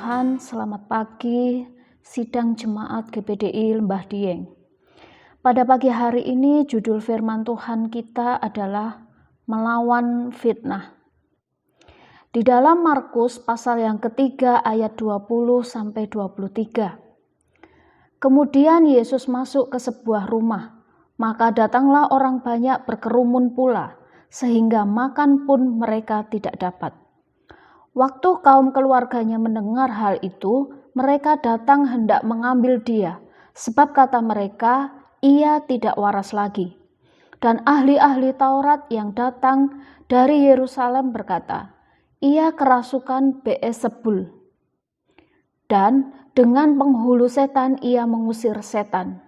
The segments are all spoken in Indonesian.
Tuhan, selamat pagi, sidang jemaat GPDI Lembah Dieng. Pada pagi hari ini judul firman Tuhan kita adalah melawan fitnah. Di dalam Markus pasal yang ketiga ayat 20-23. Kemudian Yesus masuk ke sebuah rumah, maka datanglah orang banyak berkerumun pula, sehingga makan pun mereka tidak dapat. Waktu kaum keluarganya mendengar hal itu, mereka datang hendak mengambil dia, sebab kata mereka, ia tidak waras lagi. Dan ahli-ahli Taurat yang datang dari Yerusalem berkata, ia kerasukan Beelzebul. Dan dengan penghulu setan ia mengusir setan.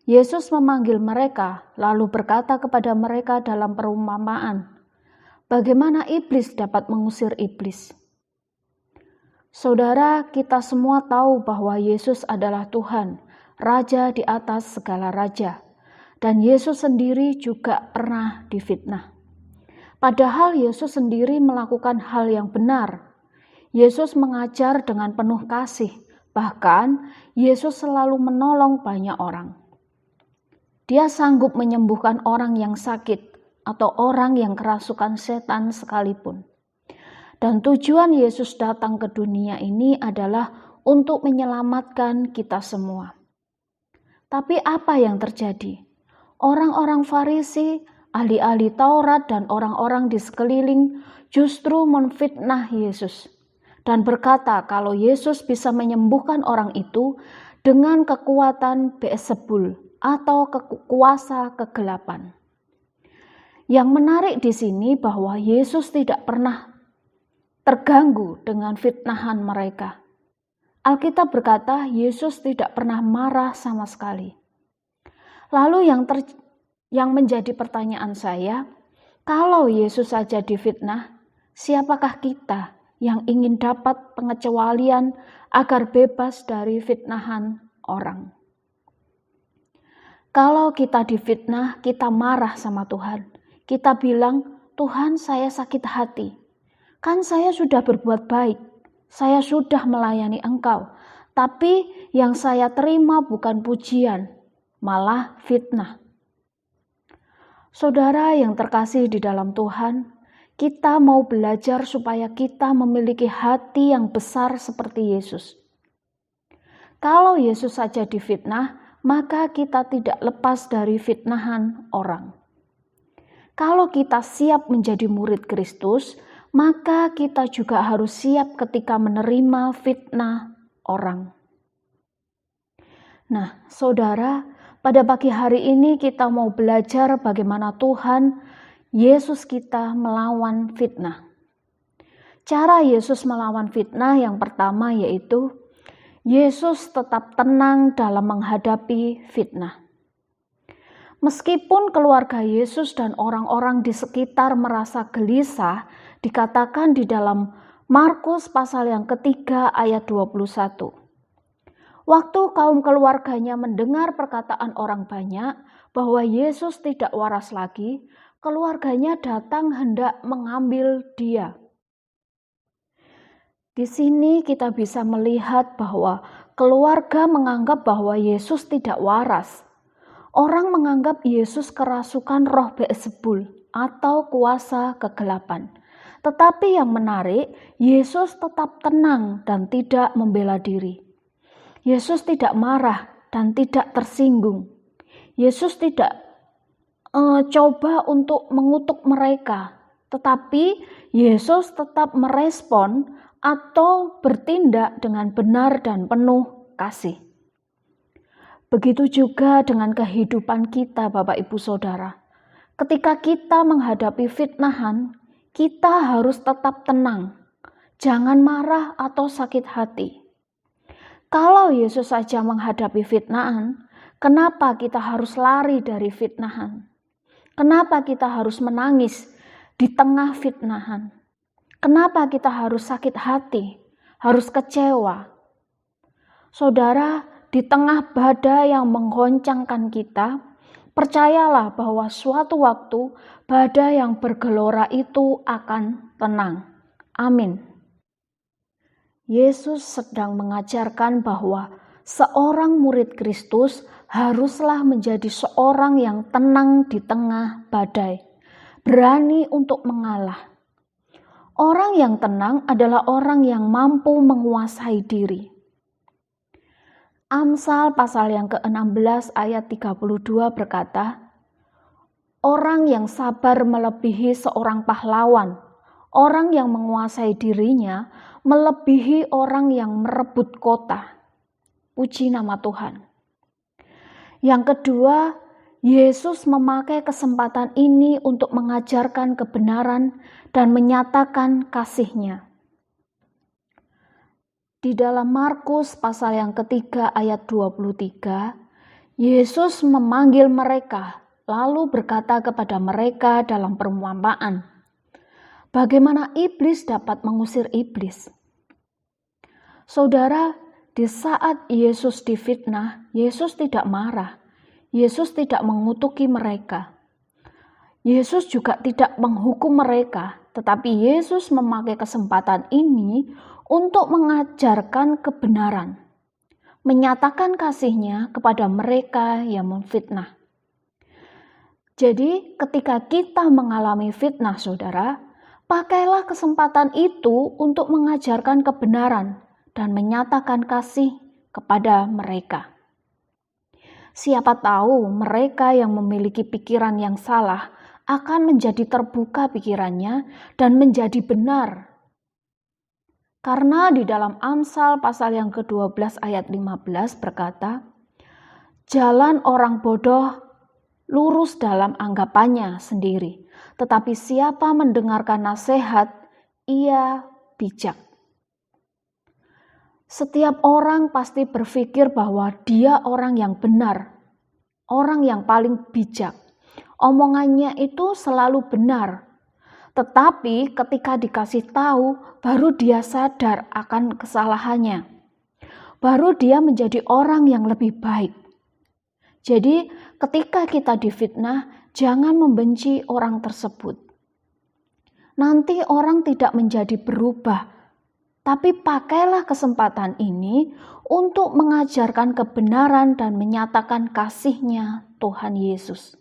Yesus memanggil mereka, lalu berkata kepada mereka dalam perumpamaan, bagaimana iblis dapat mengusir iblis? Saudara, kita semua tahu bahwa Yesus adalah Tuhan, Raja di atas segala raja. Dan Yesus sendiri juga pernah difitnah. Padahal Yesus sendiri melakukan hal yang benar. Yesus mengajar dengan penuh kasih, bahkan Yesus selalu menolong banyak orang. Dia sanggup menyembuhkan orang yang sakit atau orang yang kerasukan setan sekalipun. Dan tujuan Yesus datang ke dunia ini adalah untuk menyelamatkan kita semua. Tapi apa yang terjadi? Orang-orang Farisi, ahli-ahli Taurat, dan orang-orang di sekeliling justru menfitnah Yesus dan berkata kalau Yesus bisa menyembuhkan orang itu dengan kekuatan Beelzebul atau kuasa kegelapan. Yang menarik di sini bahwa Yesus tidak pernah terganggu dengan fitnahan mereka. Alkitab berkata Yesus tidak pernah marah sama sekali. Lalu yang menjadi pertanyaan saya, kalau Yesus saja difitnah, siapakah kita yang ingin dapat pengecualian agar bebas dari fitnahan orang? Kalau kita difitnah, kita marah sama Tuhan. Kita bilang, Tuhan, saya sakit hati. Kan saya sudah berbuat baik. Saya sudah melayani Engkau. Tapi yang saya terima bukan pujian, malah fitnah. Saudara yang terkasih di dalam Tuhan, kita mau belajar supaya kita memiliki hati yang besar seperti Yesus. Kalau Yesus saja difitnah, maka kita tidak lepas dari fitnahan orang. Kalau kita siap menjadi murid Kristus, maka kita juga harus siap ketika menerima fitnah orang. Nah, saudara, pada pagi hari ini kita mau belajar bagaimana Tuhan Yesus kita melawan fitnah. Cara Yesus melawan fitnah yang pertama yaitu Yesus tetap tenang dalam menghadapi fitnah. Meskipun keluarga Yesus dan orang-orang di sekitar merasa gelisah, dikatakan di dalam Markus pasal yang ketiga ayat 21. Waktu kaum keluarganya mendengar perkataan orang banyak bahwa Yesus tidak waras lagi, keluarganya datang hendak mengambil dia. Di sini kita bisa melihat bahwa keluarga menganggap bahwa Yesus tidak waras. Orang menganggap Yesus kerasukan roh Beelzebul atau kuasa kegelapan. Tetapi yang menarik, Yesus tetap tenang dan tidak membela diri. Yesus tidak marah dan tidak tersinggung. Yesus tidak coba untuk mengutuk mereka. Tetapi Yesus tetap merespon atau bertindak dengan benar dan penuh kasih. Begitu juga dengan kehidupan kita, Bapak Ibu Saudara. Ketika kita menghadapi fitnahan, kita harus tetap tenang. Jangan marah atau sakit hati. Kalau Yesus saja menghadapi fitnahan, kenapa kita harus lari dari fitnahan? Kenapa kita harus menangis di tengah fitnahan? Kenapa kita harus sakit hati, harus kecewa? Saudara, di tengah badai yang menggoncangkan kita, percayalah bahwa suatu waktu badai yang bergelora itu akan tenang. Amin. Yesus sedang mengajarkan bahwa seorang murid Kristus haruslah menjadi seorang yang tenang di tengah badai, berani untuk mengalah. Orang yang tenang adalah orang yang mampu menguasai diri. Amsal pasal yang ke-16 ayat 32 berkata, orang yang sabar melebihi seorang pahlawan. Orang yang menguasai dirinya melebihi orang yang merebut kota. Puji nama Tuhan. Yang kedua, Yesus memakai kesempatan ini untuk mengajarkan kebenaran dan menyatakan kasih-Nya. Di dalam Markus pasal yang ketiga ayat 23, Yesus memanggil mereka lalu berkata kepada mereka dalam perumpamaan, bagaimana iblis dapat mengusir iblis? Saudara, di saat Yesus difitnah, Yesus tidak marah. Yesus tidak mengutuki mereka. Yesus juga tidak menghukum mereka, tetapi Yesus memakai kesempatan ini untuk mengajarkan kebenaran, menyatakan kasih-Nya kepada mereka yang memfitnah. Jadi, ketika kita mengalami fitnah, saudara, pakailah kesempatan itu untuk mengajarkan kebenaran dan menyatakan kasih kepada mereka. Siapa tahu mereka yang memiliki pikiran yang salah akan menjadi terbuka pikirannya dan menjadi benar. Karena di dalam Amsal pasal yang ke-12 ayat 15 berkata, jalan orang bodoh lurus dalam anggapannya sendiri, tetapi siapa mendengarkan nasihat, ia bijak. Setiap orang pasti berpikir bahwa dia orang yang benar, orang yang paling bijak. Omongannya itu selalu benar. Tetapi ketika dikasih tahu, baru dia sadar akan kesalahannya. Baru dia menjadi orang yang lebih baik. Jadi ketika kita difitnah, jangan membenci orang tersebut. Nanti orang tidak menjadi berubah. Tapi pakailah kesempatan ini untuk mengajarkan kebenaran dan menyatakan kasih-Nya Tuhan Yesus.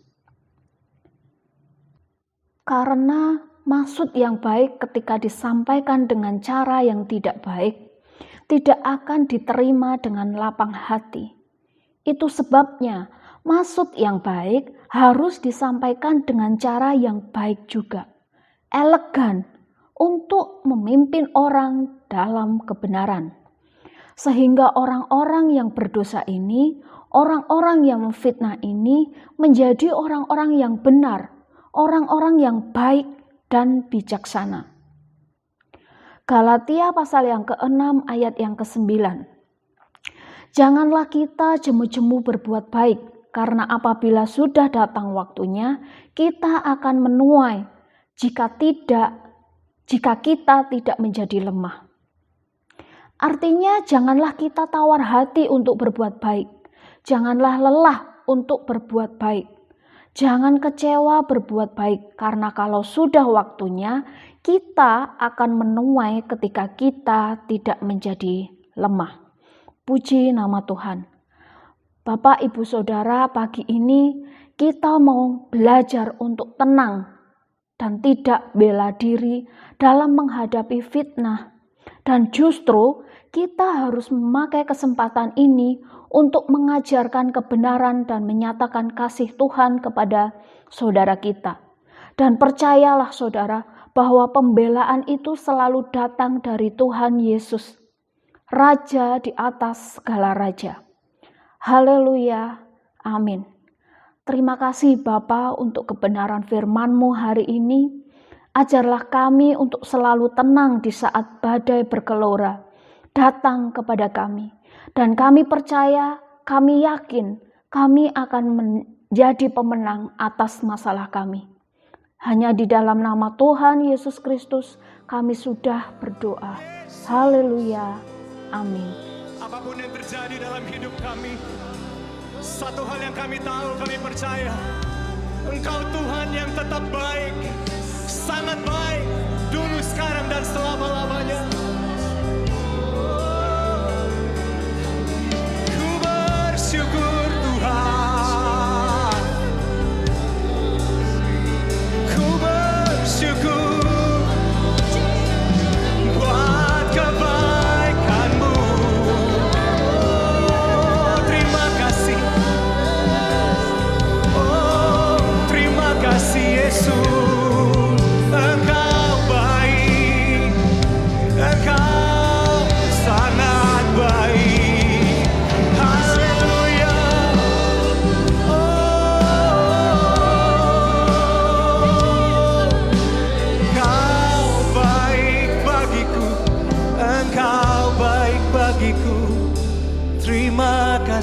Karena maksud yang baik ketika disampaikan dengan cara yang tidak baik, tidak akan diterima dengan lapang hati. Itu sebabnya maksud yang baik harus disampaikan dengan cara yang baik juga, elegan, untuk memimpin orang dalam kebenaran. Sehingga orang-orang yang berdosa ini, orang-orang yang memfitnah ini menjadi orang-orang yang benar, orang-orang yang baik dan bijaksana. Galatia pasal yang ke-6 ayat yang ke-9. Janganlah kita jemu-jemu berbuat baik, karena apabila sudah datang waktunya, kita akan menuai jika kita tidak menjadi lemah. Artinya janganlah kita tawar hati untuk berbuat baik. Janganlah lelah untuk berbuat baik. Jangan kecewa berbuat baik, karena kalau sudah waktunya, kita akan menuai ketika kita tidak menjadi lemah. Puji nama Tuhan. Bapak, Ibu, Saudara, pagi ini kita mau belajar untuk tenang dan tidak bela diri dalam menghadapi fitnah. Dan justru kita harus memakai kesempatan ini untuk mengajarkan kebenaran dan menyatakan kasih Tuhan kepada saudara kita. Dan percayalah saudara bahwa pembelaan itu selalu datang dari Tuhan Yesus, Raja di atas segala raja. Haleluya, amin. Terima kasih Bapa untuk kebenaran firman-Mu hari ini. Ajarlah kami untuk selalu tenang di saat badai bergelora datang kepada kami. Dan kami percaya, kami yakin, kami akan menjadi pemenang atas masalah kami. Hanya di dalam nama Tuhan Yesus Kristus kami sudah berdoa. Haleluya, amin. Apapun yang terjadi dalam hidup kami, satu hal yang kami tahu, kami percaya, Engkau Tuhan yang tetap baik, sangat baik, dulu, sekarang, dan selama-lamanya.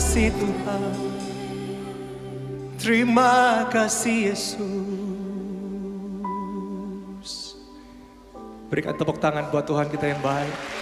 kasih Tuhan. Terima kasih Yesus. Berikan tepuk tangan buat Tuhan kita yang baik.